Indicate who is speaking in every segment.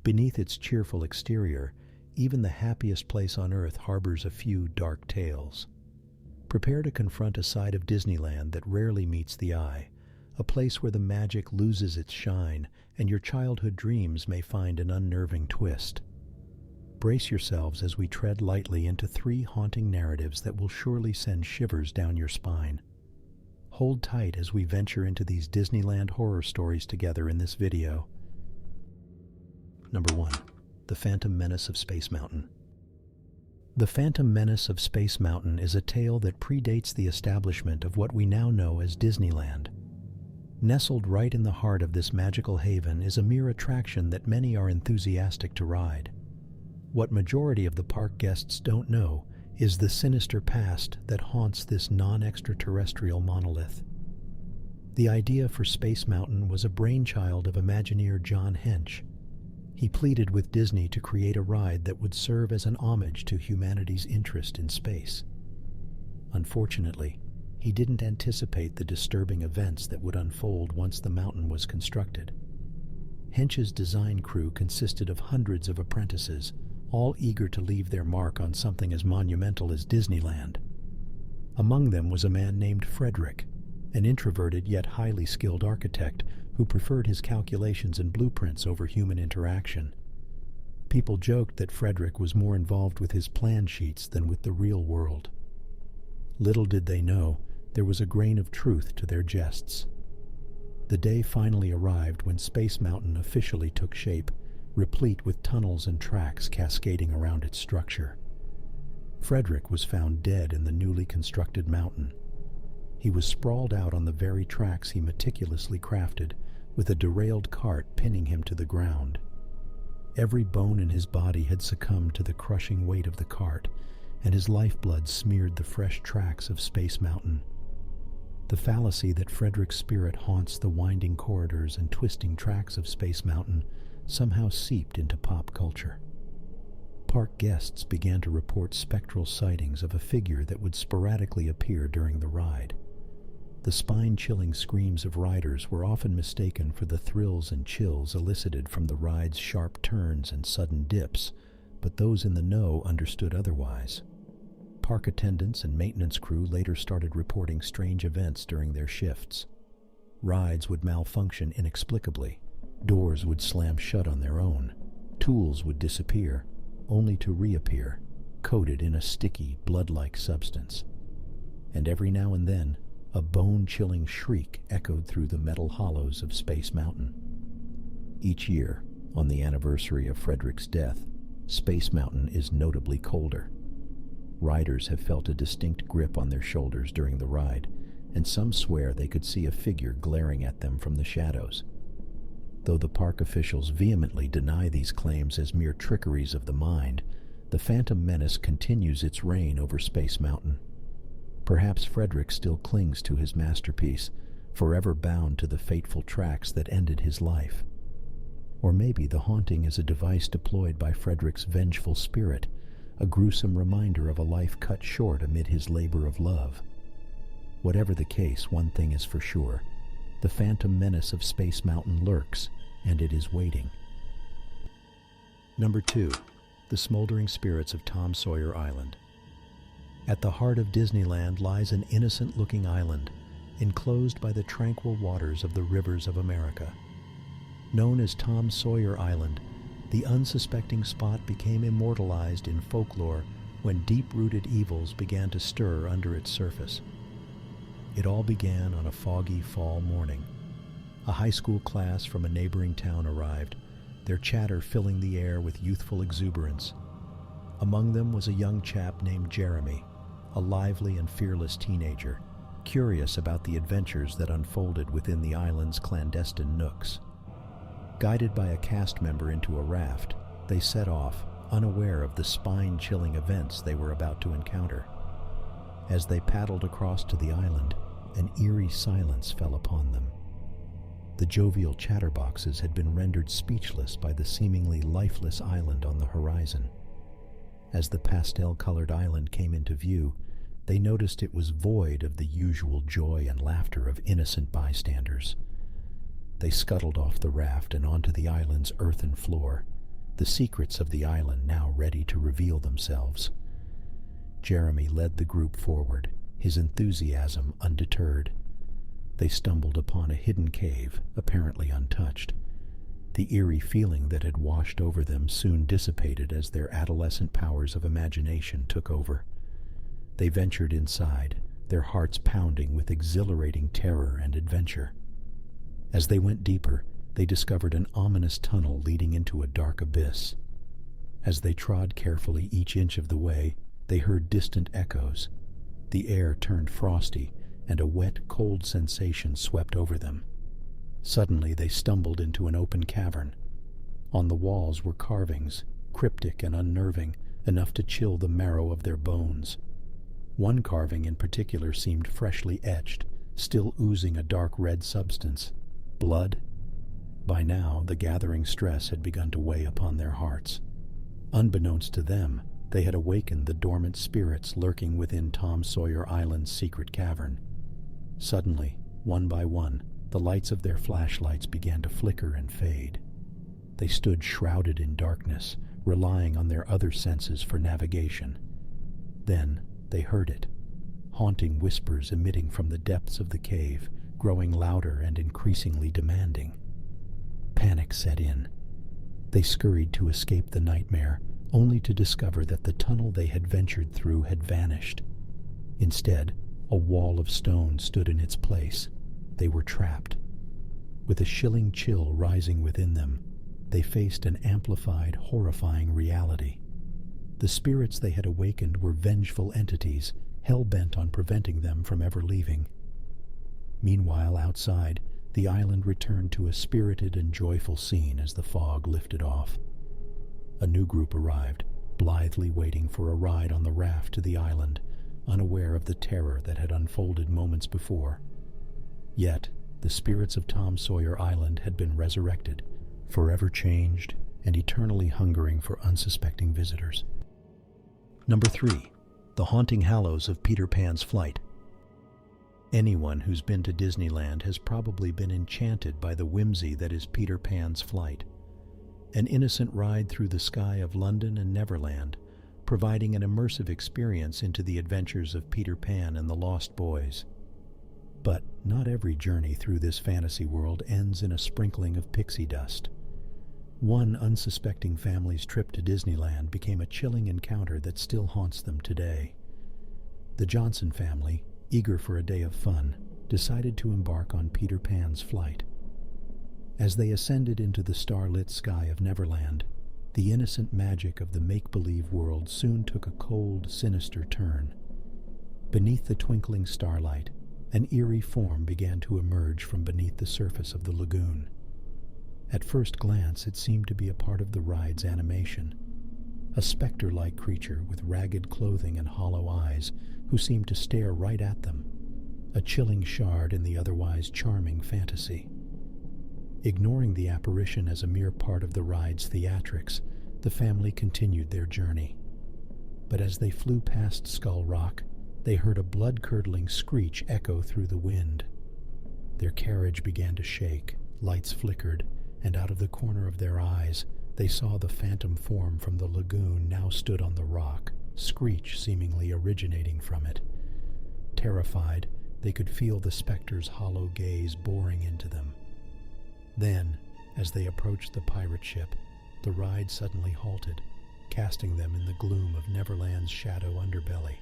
Speaker 1: Beneath its cheerful exterior, even the happiest place on earth harbors a few dark tales. Prepare to confront a side of Disneyland that rarely meets the eye, a place where the magic loses its shine and your childhood dreams may find an unnerving twist. Brace yourselves as we tread lightly into 3 haunting narratives that will surely send shivers down your spine. Hold tight as we venture into these Disneyland horror stories together in this video. Number 1. The Phantom Menace of Space Mountain. The Phantom Menace of Space Mountain is a tale that predates the establishment of what we now know as Disneyland. Nestled right in the heart of this magical haven is a mere attraction that many are enthusiastic to ride. What majority of the park guests don't know is the sinister past that haunts this non-extraterrestrial monolith. The idea for Space Mountain was a brainchild of Imagineer John Hench. He pleaded with Disney to create a ride that would serve as an homage to humanity's interest in space. Unfortunately, he didn't anticipate the disturbing events that would unfold once the mountain was constructed. Hench's design crew consisted of hundreds of apprentices, all eager to leave their mark on something as monumental as Disneyland. Among them was a man named Frederick, an introverted yet highly skilled architect who preferred his calculations and blueprints over human interaction. People joked that Frederick was more involved with his plan sheets than with the real world. Little did they know, there was a grain of truth to their jests. The day finally arrived when Space Mountain officially took shape, replete with tunnels and tracks cascading around its structure. Frederick was found dead in the newly constructed mountain. He was sprawled out on the very tracks he meticulously crafted, with a derailed cart pinning him to the ground. Every bone in his body had succumbed to the crushing weight of the cart, and his lifeblood smeared the fresh tracks of Space Mountain. The fallacy that Frederick's spirit haunts the winding corridors and twisting tracks of Space Mountain somehow seeped into pop culture. Park guests began to report spectral sightings of a figure that would sporadically appear during the ride. The spine-chilling screams of riders were often mistaken for the thrills and chills elicited from the ride's sharp turns and sudden dips, but those in the know understood otherwise. Park attendants and maintenance crew later started reporting strange events during their shifts. Rides would malfunction inexplicably, doors would slam shut on their own, tools would disappear, only to reappear, coated in a sticky, blood-like substance. And every now and then, a bone-chilling shriek echoed through the metal hollows of Space Mountain. Each year, on the anniversary of Frederick's death, Space Mountain is notably colder. Riders have felt a distinct grip on their shoulders during the ride, and some swear they could see a figure glaring at them from the shadows. Though the park officials vehemently deny these claims as mere trickeries of the mind, the Phantom Menace continues its reign over Space Mountain. Perhaps Frederick still clings to his masterpiece, forever bound to the fateful tracks that ended his life. Or maybe the haunting is a device deployed by Frederick's vengeful spirit, a gruesome reminder of a life cut short amid his labor of love. Whatever the case, one thing is for sure. The Phantom Menace of Space Mountain lurks, and it is waiting. Number 2. The Smoldering Spirits of Tom Sawyer Island. At the heart of Disneyland lies an innocent-looking island, enclosed by the tranquil waters of the rivers of America. Known as Tom Sawyer Island, the unsuspecting spot became immortalized in folklore when deep-rooted evils began to stir under its surface. It all began on a foggy fall morning. A high school class from a neighboring town arrived, their chatter filling the air with youthful exuberance. Among them was a young chap named Jeremy, a lively and fearless teenager, curious about the adventures that unfolded within the island's clandestine nooks. Guided by a cast member into a raft, they set off, unaware of the spine-chilling events they were about to encounter. As they paddled across to the island, an eerie silence fell upon them. The jovial chatterboxes had been rendered speechless by the seemingly lifeless island on the horizon. As the pastel-colored island came into view, they noticed it was void of the usual joy and laughter of innocent bystanders. They scuttled off the raft and onto the island's earthen floor, the secrets of the island now ready to reveal themselves. Jeremy led the group forward, his enthusiasm undeterred. They stumbled upon a hidden cave, apparently untouched. The eerie feeling that had washed over them soon dissipated as their adolescent powers of imagination took over. They ventured inside, their hearts pounding with exhilarating terror and adventure. As they went deeper, they discovered an ominous tunnel leading into a dark abyss. As they trod carefully each inch of the way, they heard distant echoes. The air turned frosty, and a wet, cold sensation swept over them. Suddenly they stumbled into an open cavern. On the walls were carvings, cryptic and unnerving, enough to chill the marrow of their bones. One carving in particular seemed freshly etched, still oozing a dark red substance. Blood? By now, the gathering stress had begun to weigh upon their hearts. Unbeknownst to them, they had awakened the dormant spirits lurking within Tom Sawyer Island's secret cavern. Suddenly, one by one, the lights of their flashlights began to flicker and fade. They stood shrouded in darkness, relying on their other senses for navigation. Then they heard it, haunting whispers emitting from the depths of the cave, growing louder and increasingly demanding. Panic set in. They scurried to escape the nightmare, only to discover that the tunnel they had ventured through had vanished. Instead, a wall of stone stood in its place. They were trapped. With a chilling chill rising within them, they faced an amplified, horrifying reality. The spirits they had awakened were vengeful entities, hell-bent on preventing them from ever leaving. Meanwhile, outside, the island returned to a spirited and joyful scene as the fog lifted off. A new group arrived, blithely waiting for a ride on the raft to the island, unaware of the terror that had unfolded moments before. Yet, the spirits of Tom Sawyer Island had been resurrected, forever changed and eternally hungering for unsuspecting visitors. Number 3. The Haunting Hallows of Peter Pan's Flight. Anyone who's been to Disneyland has probably been enchanted by the whimsy that is Peter Pan's Flight, an innocent ride through the sky of London and Neverland, providing an immersive experience into the adventures of Peter Pan and the Lost Boys. But not every journey through this fantasy world ends in a sprinkling of pixie dust. One unsuspecting family's trip to Disneyland became a chilling encounter that still haunts them today. The Johnson family, eager for a day of fun, decided to embark on Peter Pan's Flight. As they ascended into the starlit sky of Neverland, the innocent magic of the make-believe world soon took a cold, sinister turn. Beneath the twinkling starlight, an eerie form began to emerge from beneath the surface of the lagoon. At first glance, it seemed to be a part of the ride's animation. A specter-like creature with ragged clothing and hollow eyes who seemed to stare right at them, a chilling shard in the otherwise charming fantasy. Ignoring the apparition as a mere part of the ride's theatrics, the family continued their journey. But as they flew past Skull Rock, they heard a blood-curdling screech echo through the wind. Their carriage began to shake, lights flickered, and out of the corner of their eyes, they saw the phantom form from the lagoon now stood on the rock, screech seemingly originating from it. Terrified, they could feel the specter's hollow gaze boring into them. Then, as they approached the pirate ship, the ride suddenly halted, casting them in the gloom of Neverland's shadow underbelly.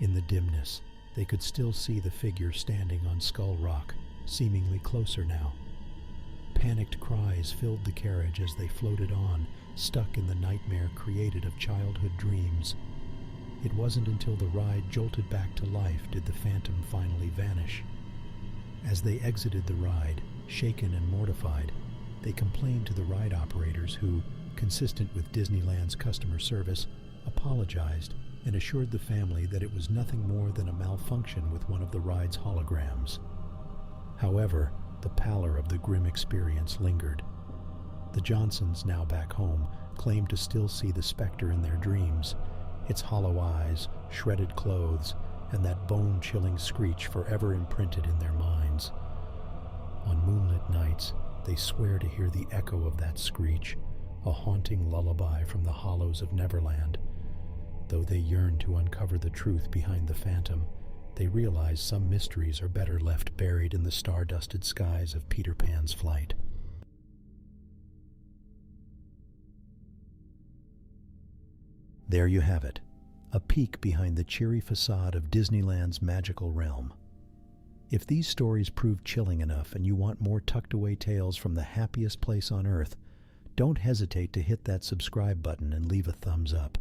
Speaker 1: In the dimness, they could still see the figure standing on Skull Rock, seemingly closer now. Panicked cries filled the carriage as they floated on, stuck in the nightmare created of childhood dreams. It wasn't until the ride jolted back to life did the phantom finally vanish. As they exited the ride, shaken and mortified, they complained to the ride operators who, consistent with Disneyland's customer service, apologized and assured the family that it was nothing more than a malfunction with one of the ride's holograms. However, the pallor of the grim experience lingered. The Johnsons, now back home, claimed to still see the specter in their dreams, its hollow eyes, shredded clothes, and that bone-chilling screech forever imprinted in their minds. On moonlit nights, they swear to hear the echo of that screech, a haunting lullaby from the hollows of Neverland. Though they yearn to uncover the truth behind the phantom, they realize some mysteries are better left buried in the star-dusted skies of Peter Pan's flight. There you have it, a peek behind the cheery facade of Disneyland's magical realm. If these stories prove chilling enough and you want more tucked-away tales from the happiest place on Earth, don't hesitate to hit that subscribe button and leave a thumbs up.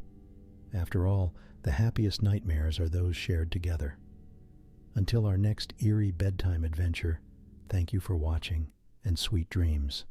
Speaker 1: After all, the happiest nightmares are those shared together. Until our next eerie bedtime adventure, thank you for watching, and sweet dreams.